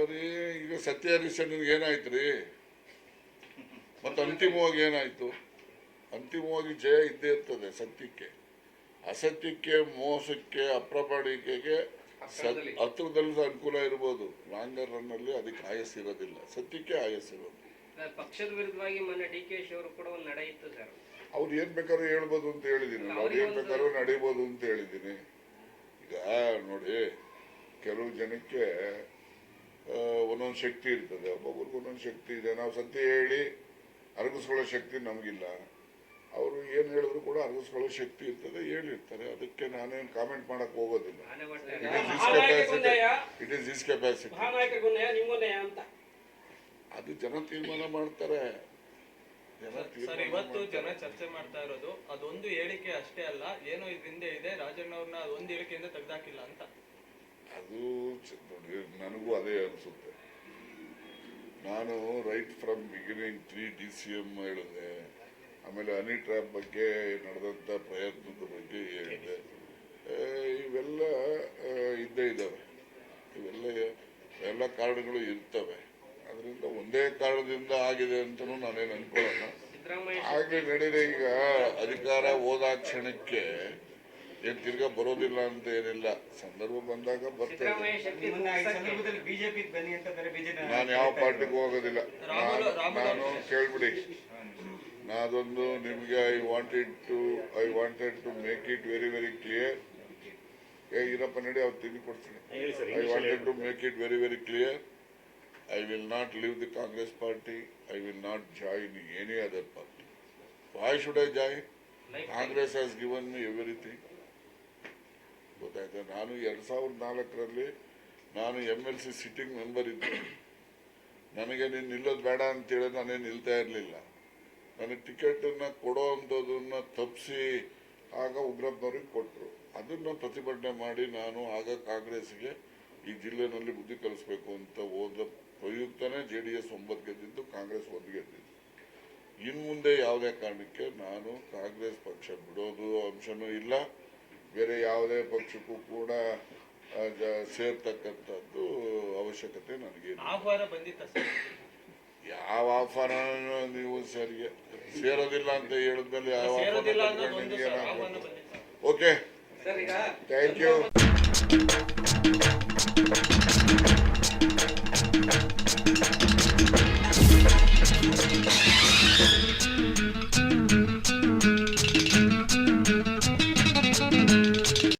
ಅಲ್ಲರಿ ಈಗ ಸತ್ಯ ಹರಿಶ್ಚಂದ್ರನಿಗೆ ಏನಾಯ್ತು ರೀ? ಮತ್ತು ಅಂತಿಮವಾಗಿ ಏನಾಯ್ತು? ಅಂತಿಮವಾಗಿ ಜಯ ಇದ್ದೇ ಇರ್ತದೆ ಸತ್ಯಕ್ಕೆ. ಅಸತ್ಯಕ್ಕೆ, ಮೋಸಕ್ಕೆ, ಅಪ್ರಾಮಾಣಿಕೆಗೆ ಹತ್ರದಲ್ಲಿ ಅನುಕೂಲ ಇರ್ಬೋದು. ಲಾಂಗರ್ ರನ್ನಲ್ಲಿ ಅದಕ್ಕೆ ಆಯಸ್ಸಿರೋದಿಲ್ಲ, ಸತ್ಯಕ್ಕೆ ಆಯಸ್ಸಿರೋದು. ಪಕ್ಷದ ವಿರುದ್ಧವಾಗಿ ಮೊನ್ನೆ ಡಿ.ಕೆ.ಶಿ ಅವರು ಕೂಡ ಒಂದು ನಡೆ ಇತ್ತು ಸರ್. ಅವ್ರು ಏನ್ ಬೇಕಾದ್ರೂ ಹೇಳ್ಬೋದು ಅಂತ ಹೇಳಿದೀನಿ, ಅವ್ರು ಏನ್ ಬೇಕಾದ್ರೂ ನಡೀಬೋದು ಅಂತ ಹೇಳಿದೀನಿ. ಈಗ ನೋಡಿ, ಕೆಲವು ಜನಕ್ಕೆ ಒಂದೊಂದು ಶಕ್ತಿ ಇರ್ತದೆ, ಒಬ್ಬೊಬ್ರಿಗೆ ಒಂದೊಂದು ಶಕ್ತಿ ಇದೆ. ನಾವು ಸತ್ಯ ಹೇಳಿ ಅರಗಿಸ್ಕೊಳ್ಳೋ ಶಕ್ತಿ ನಮಗಿಲ್ಲ. ಅವರು ಏನು ಹೇಳಿದ್ರು ಕೂಡ ಅರಗಿಸ್ಕೊಳ್ಳೋ ಶಕ್ತಿ ಇರ್ತದೆ, ಹೇಳಿರ್ತಾರೆ. ಅದಕ್ಕೆ ನಾನೇನು ಕಾಮೆಂಟ್ ಮಾಡಕ್ ಹೋಗೋದಿಲ್ಲ. It is his capacity. ಅದು ಜನ ತೀರ್ಮಾನ ಮಾಡ್ತಾರೆ. ಇವತ್ತು ಜನ ಚರ್ಚೆ ಮಾಡ್ತಾ ಇರೋದು ಅದೊಂದು ಹೇಳಿಕೆ ಅಷ್ಟೇ ಅಲ್ಲ, ಏನೋ ಇದರಿಂದ ಇದೆ, ರಾಜಣ್ಣ ಅವ್ರನ್ನ ಒಂದು ಹೇಳಿಕೆಯಿಂದ ತೆಗೆದಾಕಿಲ್ಲ ಅಂತ. ಅದು ನೋಡಿ, ನನಗೂ ಅದೇ ಅನಿಸುತ್ತೆ. ನಾನು ರೈಟ್ ಫ್ರಮ್ ಬಿಗಿನಿಂಗ್ 3 DCM ಹೇಳಿದೆ, ಆಮೇಲೆ ಹನಿ ಟ್ರ್ಯಾಪ್ ಬಗ್ಗೆ ನಡೆದಂಥ ಪ್ರಯತ್ನದ ಬಗ್ಗೆ ಹೇಳಿದೆ. ಇವೆಲ್ಲ ಇದ್ದೇ ಇದ್ದಾವೆ, ಇವೆಲ್ಲ ಕಾರಣಗಳು ಇರ್ತವೆ. ಅದರಿಂದ ಒಂದೇ ಕಾರಣದಿಂದ ಆಗಿದೆ ಅಂತಲೂ ನಾನೇನು ಅನ್ಕೊಳ್ಳೋಣ. ಆಗ್ಲಿ ನಡೀರಿ. ಈಗ ಅಧಿಕಾರ ಹೋದ ಕ್ಷಣಕ್ಕೆ ಏನ್ ತಿರ್ಗಾ ಬರೋದಿಲ್ಲ ಅಂತ ಏನಿಲ್ಲ, ಸಂದರ್ಭ ಬಂದಾಗ ಬರ್ತದೆ. ನಾನು ಯಾವ ಪಾರ್ಟಿಗೂ ಹೋಗೋದಿಲ್ಲ. ನಾನು ಕೇಳ್ಬಿಡಿ, ನಾದೊಂದು ನಿಮ್ಗೆ I wanted to make it very very clear. ಇರಪ್ಪ ನಡಿ, ಅವ್ರು ತಿಂದು ಕೊಡ್ತೀನಿ. I wanted to make it very very clear. I will not leave the Congress party. I will not join any other party. Why should I join? Congress has given me everything. ಗೊತ್ತಾಯ್ತಾ? ನಾನು 2004ರಲ್ಲಿ ನಾನು MLC sitting member ಇದ್ದೆ. ನನಗೆ ನೀನು ನಿಲ್ಲೋದು ಬೇಡ ಅಂತೇಳಿ ನಾನೇನು ನಿಲ್ತಾ ಇರಲಿಲ್ಲ. ನನಗೆ ಟಿಕೆಟನ್ನು ಕೊಡೋ ಅಂಥದ್ದನ್ನು ತಪ್ಪಿಸಿ ಆಗ ಉಗ್ರಪ್ಪನವ್ರಿಗೆ ಕೊಟ್ಟರು. ಅದನ್ನು ಪ್ರತಿಭಟನೆ ಮಾಡಿ ನಾನು ಆಗ ಕಾಂಗ್ರೆಸ್ಗೆ ಈ ಜಿಲ್ಲೆನಲ್ಲಿ ಬುದ್ಧಿ ಕಲಿಸ್ಬೇಕು ಅಂತ ಹೋದ ಪ್ರಯುಕ್ತನೇ JDS 9 ಗೆದ್ದಿದ್ದು, ಕಾಂಗ್ರೆಸ್ 1 ಗೆದ್ದಿದ್ದು. ಇನ್ನು ಮುಂದೆ ಯಾವುದೇ ಕಾರಣಕ್ಕೆ ನಾನು ಕಾಂಗ್ರೆಸ್ ಪಕ್ಷ ಬಿಡೋದು ಅಂಶನೂ ಇಲ್ಲ, ಬೇರೆ ಯಾವುದೇ ಪಕ್ಷಕ್ಕೂ ಕೂಡ ಸೇರ್ತಕ್ಕಂಥದ್ದು ಅವಶ್ಯಕತೆ ನನಗೆ. ಆಹ್ವಾನ ಬಂದಿತ್ತ? ಯಾವ ಆಹ್ವಾನ? ನೀವು ಸರಿಗೆ ಸೇರೋದಿಲ್ಲ ಅಂತ ಹೇಳಿದ್ಮೇಲೆ ಯಾವ ಆಹ್ವಾನ? Okay, thank you.